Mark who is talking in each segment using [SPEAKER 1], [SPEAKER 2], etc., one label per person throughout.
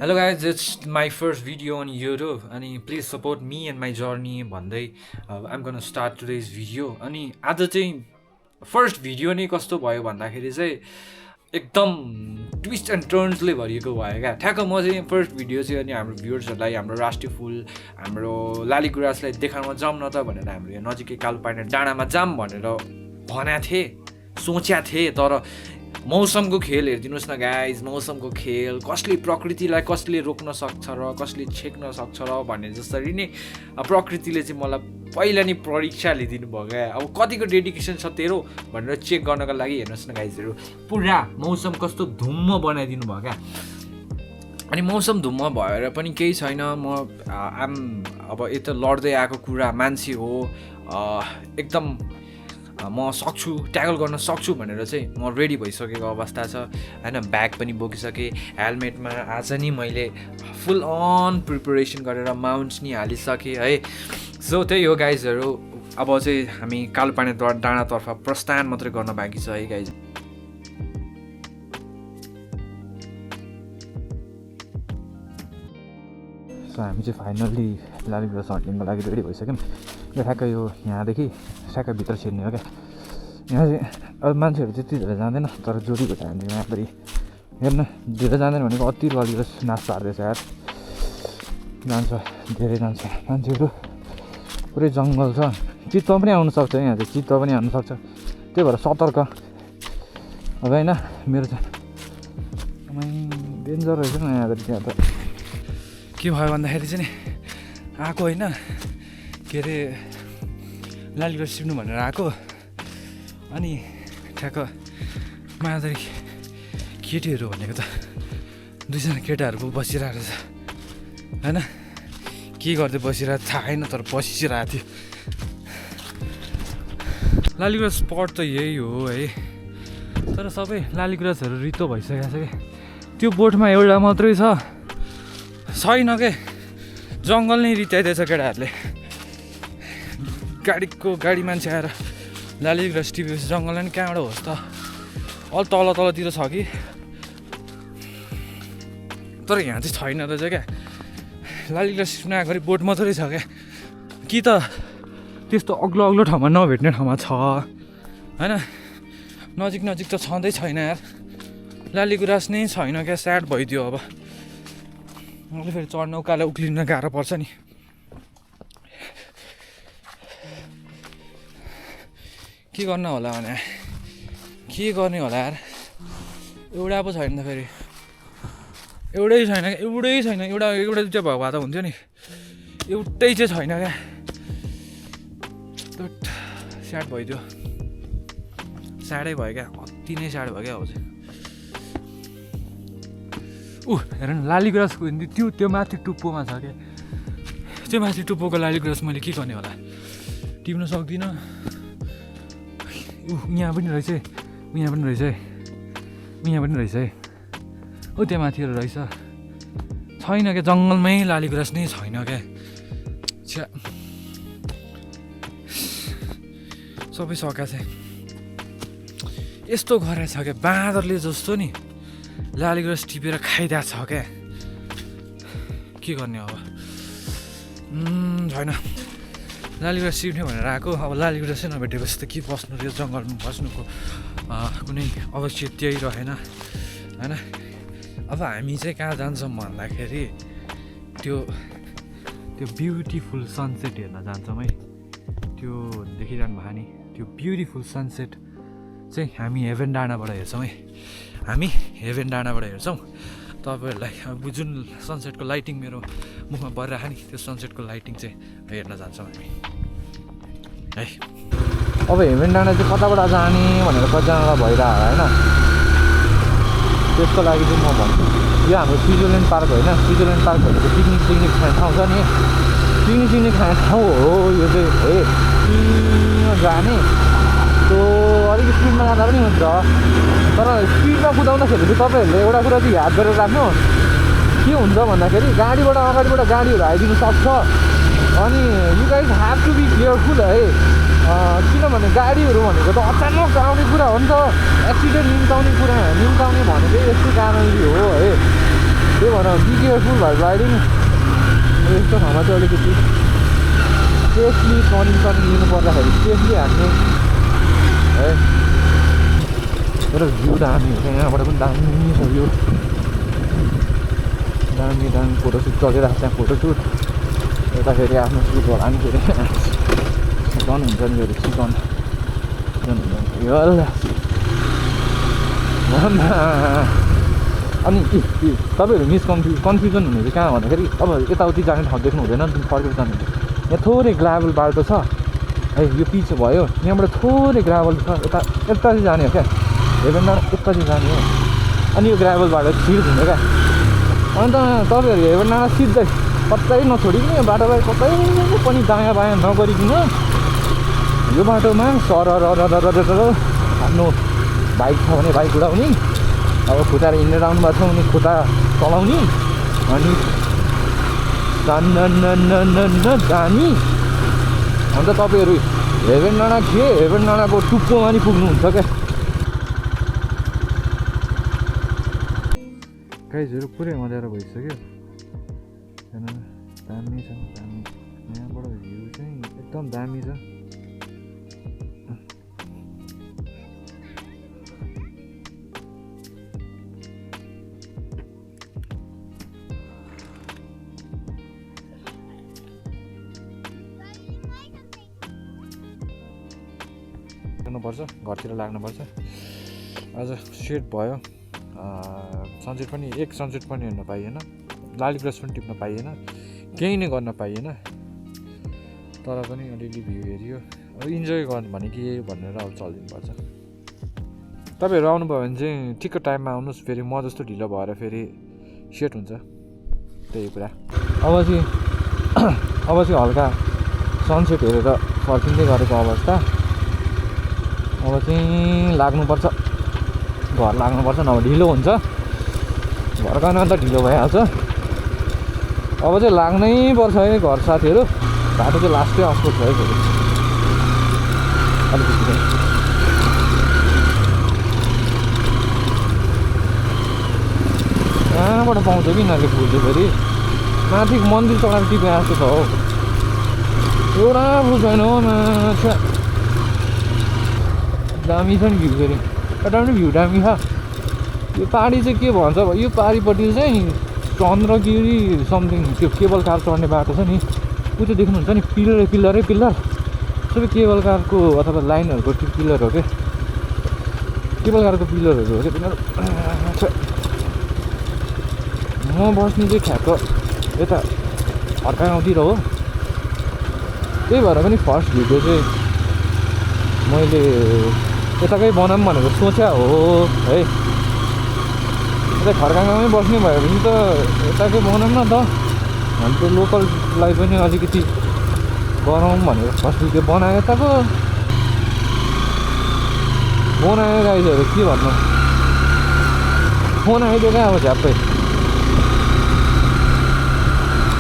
[SPEAKER 1] Hello guys, it's my first video on YouTube and please support me and my journey भन्दै I'm gonna start today's video अनि आज चाहिँ first video नै कस्तो भयो भन्दाखेरि चाहिँ एकदम ट्विस्ट एन्ड टर्न्सले भरिएको भयो क्या ठ्याक्क म चाहिँ फर्स्ट भिडियो चाहिँ अनि हाम्रो भ्युअर्सहरूलाई हाम्रो राष्ट्रिय फुल हाम्रो लालीगुराँसलाई देखाउन जाऊँ न त भनेर हाम्रो यहाँ नजिकै कालोपानी डाँडामा जाऊँ भनेर भनेको थिएँ सोचेको थिएँ तर मौसमको खेल हेरिदिनुहोस् न गाइज मौसमको खेल कसले प्रकृतिलाई कसले रोक्न सक्छ र कसले छेक्न सक्छ र भन्ने जसरी नै प्रकृतिले चाहिँ मलाई पहिला नै परीक्षा लिइदिनु भयो क्या अब कतिको डेडिकेसन छ तेरो भनेर चेक गर्नको लागि हेर्नुहोस् न गाइजहरू पुरा मौसम कस्तो धुम्म बनाइदिनु भयो क्या अनि मौसम धुम्म भएर पनि केही छैन म अब यता लड्दै आएको कुरा मान्छे हो एकदम म सक्छु ट्याकल गर्न सक्छु भनेर चाहिँ म रेडी भइसकेको अवस्था छ होइन ब्याग पनि बोकिसकेँ हेलमेटमा आज नि मैले फुल अन प्रिपरेसन गरेर माउन्ट्स नि हालिसकेँ है सो त्यही हो गाइजहरू अब चाहिँ हामी कालोपानी डाँडातर्फ प्रस्थान मात्रै गर्न बाँकी छ है गाइज सो हामी चाहिँ फाइनल्ली लालीगुराँस हन्टिङको लागि रेडी भइसक्यौँ यो ठ्याक्क यो यहाँदेखि ठ्याक्क भित्र छिर्ने हो क्या यहाँ चाहिँ अब मान्छेहरू त्यति धेरै जाँदैन तर जोडी भेट हामी यहाँखेरि हेर्न धेरै जाँदैन भनेको अति लालीगुराँस नाच पार्दैछ यार जान्छ धेरै जान्छ मान्छेहरू पुरै जङ्गल छ चित्त पनि आउनुसक्छ यहाँ चाहिँ चित्त पनि आउनुसक्छ त्यही भएर सतर्क अब होइन मेरो चाहिँ डेन्जर रहेछ न यहाँखेरि त्यहाँ त के भयो भन्दाखेरि चाहिँ नि आएको होइन के अरे लालीगुराँस सिक्नु भनेर आएको अनि ठ्याक्क मादरी केटीहरू भनेको त दुईजना केटाहरू पो बसिरहेको छ होइन के गर्दै बसिरहेको थाहा छैन तर बसिरहेको थियो लालीगुराँस स्पट त यही हो है तर सबै लालीगुराँसहरू रित्तो भइसकेको छ क्या त्यो बोटमा एउटा मात्रै छैन के जङ्गल नै रित्याइदिएछ केटाहरूले गाडी मान्छे आएर लालीगुराँस टिपेपछि जङ्गल नि कहाँबाट होस् त अल तलतिर छ कि तर यहाँ चाहिँ छैन रहेछ क्या लालीगुराँस टिप्न अगाडि बोट मात्रै छ क्या कि त त्यस्तो अग्लो ठाउँमा नभेट्ने ठाउँमा छ होइन नजिक त छँदै छैन यार लालीगुराँस नै छैन क्या स्याड भइदियो अब मैले फेरि चढ्न उकालो उक्लिन गाह्रो पर्छ नि के गर्न होला भने के गर्ने होला यार एउटा पो छैन त फेरि एउटै छैन एउटा चाहिँ भएको भए त हुन्थ्यो नि एउटै चाहिँ छैन क्या स्याड भइदियो स्याडै भयो क्या अति नै स्याड भयो क्या अब चाहिँ हेर न लालीगुराँसको त्यो माथि टुप्पोमा छ क्या त्यो माथि टुप्पोको लालीगुराँस मैले के गर्ने होला टिप्न सक्दिनँ यहाँ पनि रहेछ है त्यहाँ माथिहरू रहेछ छैन क्या जङ्गलमै लालीगुराँस नै छैन क्या छ्या सबै सका छ यस्तो गरेछ क्या बाँदरले जस्तो नि लालीगुराँस टिपेर खाइदिएको छ क्या के गर्ने अब छैन लालीगुराँस टिप्ने भनेर आएको अब लालीगुराँसै नभेटेपछि त के बस्नु यो जङ्गलमा बस्नुको कुनै आवश्यक त्यही रहेन होइन अब हामी चाहिँ कहाँ जान्छौँ भन्दाखेरि त्यो ब्युटिफुल सनसेट हेर्न जान्छौँ है त्यो देखिरहनु भयो नि त्यो ब्युटिफुल सनसेट चाहिँ हामी हेभेन डाँडाबाट हेर्छौँ है हामी हेभेन डाँडाबाट हेर्छौँ तपाईँहरूलाई अब जुन सनसेटको लाइटिङ मेरो मुखमा परिरहेको नि त्यो सनसेटको लाइटिङ चाहिँ हेर्न जान्छौँ हामी है अब हेभेन डाँडा चाहिँ कताबाट जाने भनेर कतिजनालाई भइरहेको होइन त्यसको लागि चाहिँ म भन्छु यो हाम्रो स्विजरल्यान्ड पार्क होइन स्विजरल्यान्ड पार्क भनेको पिकनिक खाने ठाउँ छ नि पिकनिक खाने ठाउँ हो यो चाहिँ जाने त्यो अलिक स्पिडमा जाँदा पनि हुन्छ तर स्पिडमा कुदाउँदाखेरि चाहिँ तपाईँहरूले एउटा कुरा चाहिँ याद गरेर राख्नु के हुन्छ भन्दाखेरि अगाडिबाट गाडीहरू आइदिनु सक्छ अनि you guys have to be careful है किनभने गाडीहरू भनेको त अचानक आउने कुरा हो नि त एक्सिडेन्ट निम्ताउने भनेकै यस्तै कारणले हो है
[SPEAKER 2] त्यही भएर बी केयरफुल भाइ राइडिङ यस्तो ठाउँमा चाहिँ अलिकति सेफली टर्निङ लिनु पर्दाखेरि सेफली हान्ने है तर भ्यू दामी हुन्छ यहाँबाट पनि दामी छ भ्यू दामी दामी फोटोसुट चलिरहेको छ त्यहाँ फोटोसुट यता फेरि आफ्नो सुट होला नि फेरि चिकन हुन्छ नि फेरि चिकन अनि तपाईँहरू कन्फ्युजन हुने चाहिँ कहाँ भन्दाखेरि अब यताउति जाने ठाउँ देख्नु हुँदैन नि फर्केर जानु यहाँ थोरै ग्राभल बाटो छ है यो पिच भयो यहाँबाट थोरै ग्राभल छ यता चाहिँ जाने हो क्या हेभेन डाँडा यता चाहिँ जाने हो अनि यो ग्राभल बाटो छिर्छ हुन्छ क्या अन्त तपाईँहरू हेभेन डाँडा सिधै कतै नछोडिकन यो बाटोलाई कतै पनि दायाँ बायाँ नगरिकन यो बाटोमा आफ्नो बाइक छ भने बाइक उडाउने अब खुट्टाएर हिँडेर आउनु भएको छ भने खुट्टा चलाउने अनि जाने अन्त तपाईँहरू हेभेन डाँडा हेभेन डाँडाको टुप्पोमा नि पुग्नुहुन्छ क्या गाइजहरू पुरै अँध्यारो भइसक्यो दामी छ दामी यहाँबाट भ्यू चाहिँ एकदम दामी छ पर्छ घरतिर लाग्नुपर्छ आज सेट भयो सनसेट पनि एक सनसेट पनि हेर्न पाइएन लालीग्रास पनि टिप्न पाइएन केही नै गर्न पाइएन तर पनि अलिअलि भ्यू हेऱ्यो अब इन्जोय गर्नु भने के भनेर अब चलिदिनुपर्छ तपाईँहरू आउनुभयो भने चाहिँ ठिक्क टाइममा आउनुहोस् फेरि म जस्तो ढिलो भएर फेरि सेट हुन्छ त्यही कुरा अब चाहिँ हल्का सनसेट हेरेर फर्किँदै गरेको अवस्था अब चाहिँ लाग्नुपर्छ घर लाग्नुपर्छ नभए ढिलो हुन्छ घर गएन त ढिलो भइहाल्छ अब चाहिँ लाग्नै पर्छ है घर साथीहरू बाटो चाहिँ लास्टै अस्पत छ है फेरि अलिकति कहाँबाट पाउँछ कि यिनीहरूले फुल चाहिँ फेरि माथि मन्दिर चढाएर टिपे जस्तो छ हौ एउटा फुल छैन हो माछा दामी छ नि भ्यू फेरि एउटा पनि भ्यू दामी छ यो पारी चाहिँ के भन्छ यो पारिपट्टि चाहिँ चन्द्रगिरी समथिङ त्यो केबल कार चढ्ने बाटो छ नि ऊ चाहिँ देख्नुहुन्छ नि पिलरै पिलर सबै केबल कारको अथवा लाइनहरूको त्यो पिलर हो क्या केबल कारको पिलरहरू हो क्या तिनीहरू म बस्ने चाहिँ ठ्याक्क यता हर्काउँतिर हो त्यही भएर पनि फर्स्ट भिडियो चाहिँ मैले यताकै बनाऊँ भनेर सोचे हो है यता खड्काङमै बस्ने भयो भने त यताकै बनाऊँ न त हाम्रो लोकललाई पनि अलिकति गरौँ भनेर फर्स्ट भिडियो बनायो यताको बनायो गाइजहरू के भन्नु फोन आइदियो क्या अब झ्याप्पै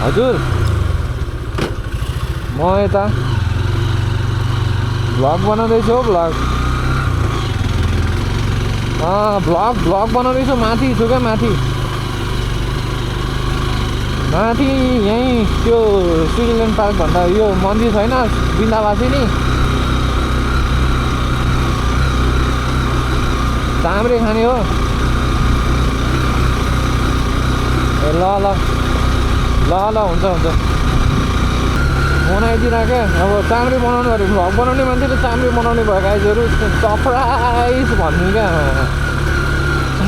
[SPEAKER 2] हजुर म यता भ्लग बनाउँदैछु हौ भ्लग भ्लग बनाउँदैछु माथि छु क्या माथि यहीँ त्यो स्विजरल्यान्ड पार्क भन्दा यो मन्दिर छैन बिन्दावासी नि चाम्रे खाने हो ए ल हुन्छ बनाइदिइराख्यो अब चाम्रे बनाउनु अरे भ्लग बनाउने मान्छेले चाम्रे बनाउने भयो गाइजहरू सरप्राइज भन्नु क्या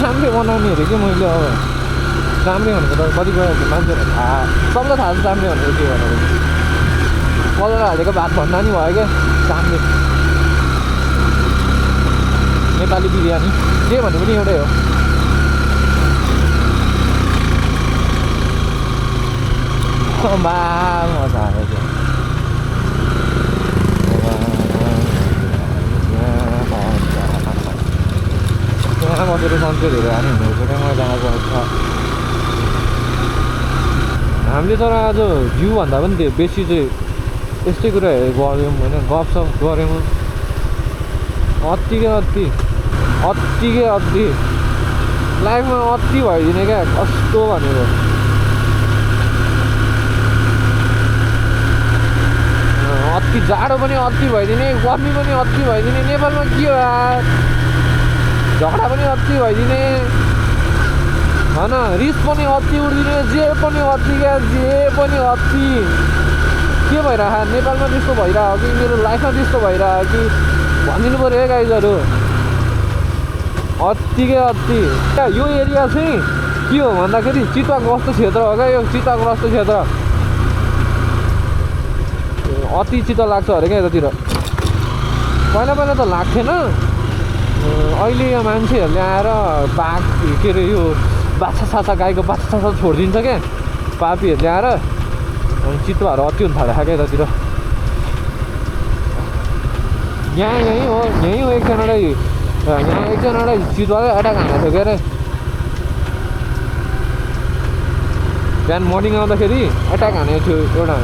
[SPEAKER 2] चाम्रे बनाउने अरे कि मैले अब चाम्रे भनेको त कतिपय मान्छेहरू सबलाई थाहा छ चाम्रे भनेको के भनेर कलर हालेको भात भन्दा नि भयो क्या चाम्रे नेपाली बिरयानी के भने पनि एउटै हो मजा आयो त्यो त्यहाँ बसेर सनसेटहरू हानी हुँदो रहेछ क्या मजा आएको छ हामीले तर आज भ्यूभन्दा पनि त्यो बेसी चाहिँ यस्तै कुराहरू गऱ्यौँ होइन गफसफ गऱ्यौँ अत्तिकै अत्ति लाइफमा अति भइदिने क्या कस्तो भनेको अति जाडो पनि अति भइदिने गर्मी पनि अति भइदिने नेपालमा के हो यार झगडा पनि अति भइदिने होइन रिस पनि अति उठिदिने जे पनि अति क्या जे पनि अति के भइरहेको नेपालमा त्यस्तो भइरहेको कि मेरो लाइफमा त्यस्तो भइरहेको कि भनिदिनु पऱ्यो है गाइजहरू अति अति यो एरिया चाहिँ के हो भन्दाखेरि चितवनग्रस्त क्षेत्र हो क्या यो चितवनग्रस्त क्षेत्र अति चित्त लाग्छ अरे क्या यतातिर पहिला पहिला त लाग्थेन अहिले यो मान्छेहरूले आएर बाघ के अरे यो बाछा साछा गाईको बाछा साछा छोडिदिन्छ क्या पापीहरूले आएर अनि चितुवाहरू अति हुन थालेको क्या यतातिर यहीँ हो एकजनालाई यहाँ एकजनालाई चितुवाले एट्याक हानेको थियो क्या अरे बिहान मर्निङ आउँदाखेरि एट्याक हानेको थियो एउटा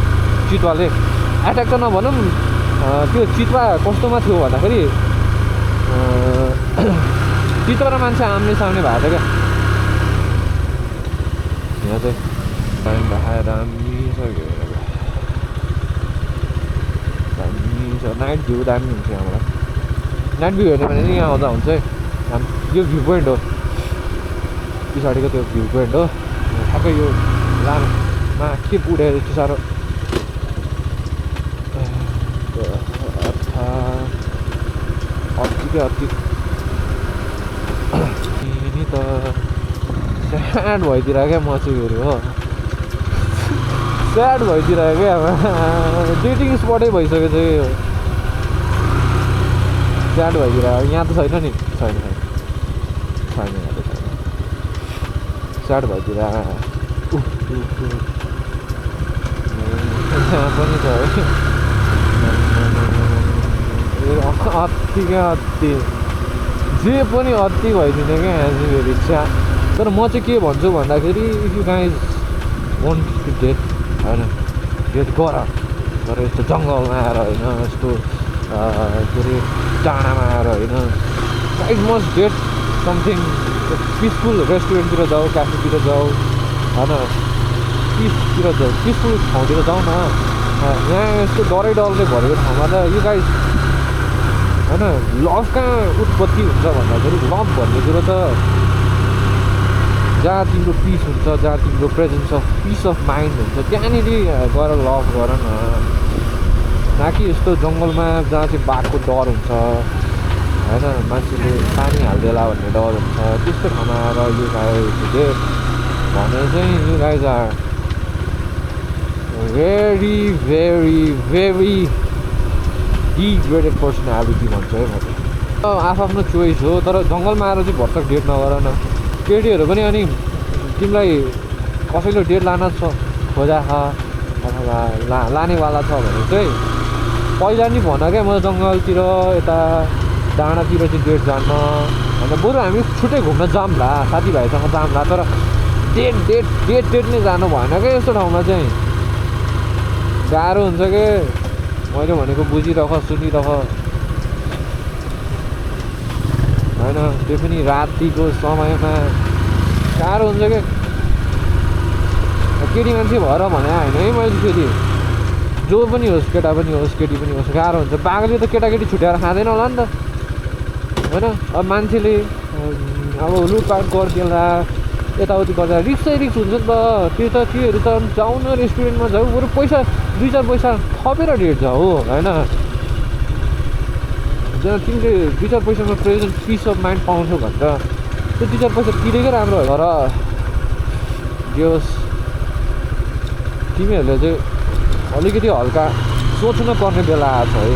[SPEAKER 2] चितुवाले एट्याक त नभनौँ त्यो चितुवा कस्तोमा थियो भन्दाखेरि चितुवा र मान्छे आम्ने सामने भएको थियो क्या यहाँ चाहिँ टाइम भएर दामी छ नाइट भ्यू दामी हुन्छ यहाँबाट नाइट भ्यू हेर्ने भने यहाँ आउँदा हुन्छ है यो भ्यू पोइन्ट हो पछाडिको त्यो भ्यू पोइन्ट हो ठ्याक्कै यो लामा के उडेर यति साह्रो अति नि त स्याड भइदिरहेको क्या म चाहिँ फेरि हो स्याड भइदिरहेको क्या डेटिङ स्पटै भइसक्यो चाहिँ स्याड भइदिरहेको यहाँ त छैन नि छैन यहाँ त छैन स्याड भइदिरहेको यहाँ पनि छ है अति क्या अति जे पनि अति भइदिने क्या यहाँ चाहिँ फेरि तर म चाहिँ के भन्छु भन्दाखेरि if you guys want to date होइन डेट गर तर यस्तो जङ्गलमा आएर होइन यस्तो के अरे डाँडामा आएर होइन guys must date something peaceful रेस्टुरेन्टतिर जाऊ क्याफेतिर जाऊ होइन पिसतिर जाऊ पिसफुल ठाउँतिर जाऊ न यहाँ यस्तो डरै डरले भरेको ठाउँमा त यो गाइज होइन लभ कहाँ उत्पत्ति हुन्छ भन्दाखेरि लभ भन्ने कुरो त जहाँ तिम्रो पिस हुन्छ जहाँ तिम्रो presence of piece of mind हुन्छ त्यहाँनिर गएर लभ गर न कि यस्तो जङ्गलमा जहाँ चाहिँ बाघको डर हुन्छ होइन मान्छेले पानी हालिदेला भन्ने डर हुन्छ त्यस्तो ठाउँमा आएर यो गाइज भने चाहिँ यो guys are very very very degraded personality भन्छ है म चाहिँ आफ्नो चोइस हो तर जङ्गलमा आएर चाहिँ भर्खर डेट नगर न केटीहरू पनि अनि तिमीलाई कसैले डेट लान खोजा छ अथवा लानेवाला छ भने चाहिँ पहिला नि भन क्या म जङ्गलतिर यता डाँडातिर चाहिँ डेट जान्न होइन बरु हामी छुट्टै घुम्न जाउँला साथीभाइसँग जाउँला तर डेट नै जानु भएन क्या यस्तो ठाउँमा चाहिँ गाह्रो हुन्छ कि मैले भनेको बुझिरह सुनिरह होइन त्यो पनि रातिको समयमा गाह्रो हुन्छ क्या केटी मान्छे भएर भने होइन है मैले फेरि जो पनि होस् केटा पनि होस् केटी पनि होस् गाह्रो हुन्छ बाघले त केटाकेटी छुट्याएर खाँदैन होला नि त होइन अब मान्छेले अब लुटपाट गरिदिएला यताउति गर्दा रिक्सै रिक्स हुन्छ नि त त्यो त त्योहरू त जाउँ न रेस्टुरेन्टमा जाऊ बरु पैसा 2-4 पैसा थपेर डेट जाऊ होइन जहाँ तिमीले 2-4 पैसामा प्रेजेन्ट पिस अफ माइन्ड पाउँछौ भनेर त्यो 2-4 पैसा तिरेकै राम्रो हो तर होस् तिमीहरूले चाहिँ अलिकति हल्का सोच्नु पर्ने बेला आएको छ है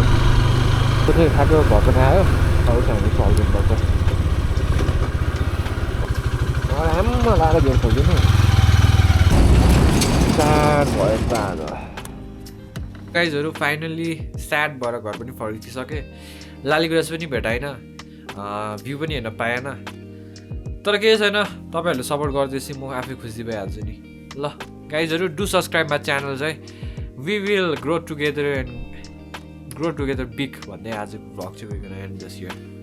[SPEAKER 2] त्यो चाहिँ खाएको घटना आयो अब चाहिँ हामी सल्दिनुपर्छ राम्रो लाएर गेम खेल्दिनँ स्याड भयो त आज
[SPEAKER 1] गाइजहरू फाइनल्ली स्याड भएर घर पनि फर्किसकेँ लालीगुराँस पनि भेटाएन भ्यू पनि हेर्न पाएन तर केही छैन तपाईँहरूले सपोर्ट गर्दैछ म आफै खुसी भइहाल्छु नि ल गाइजहरू डु सब्सक्राइब माई च्यानल चाहिँ we will grow together big भन्दै आजको भ्लग चाहिँ एन्ड दिस इयर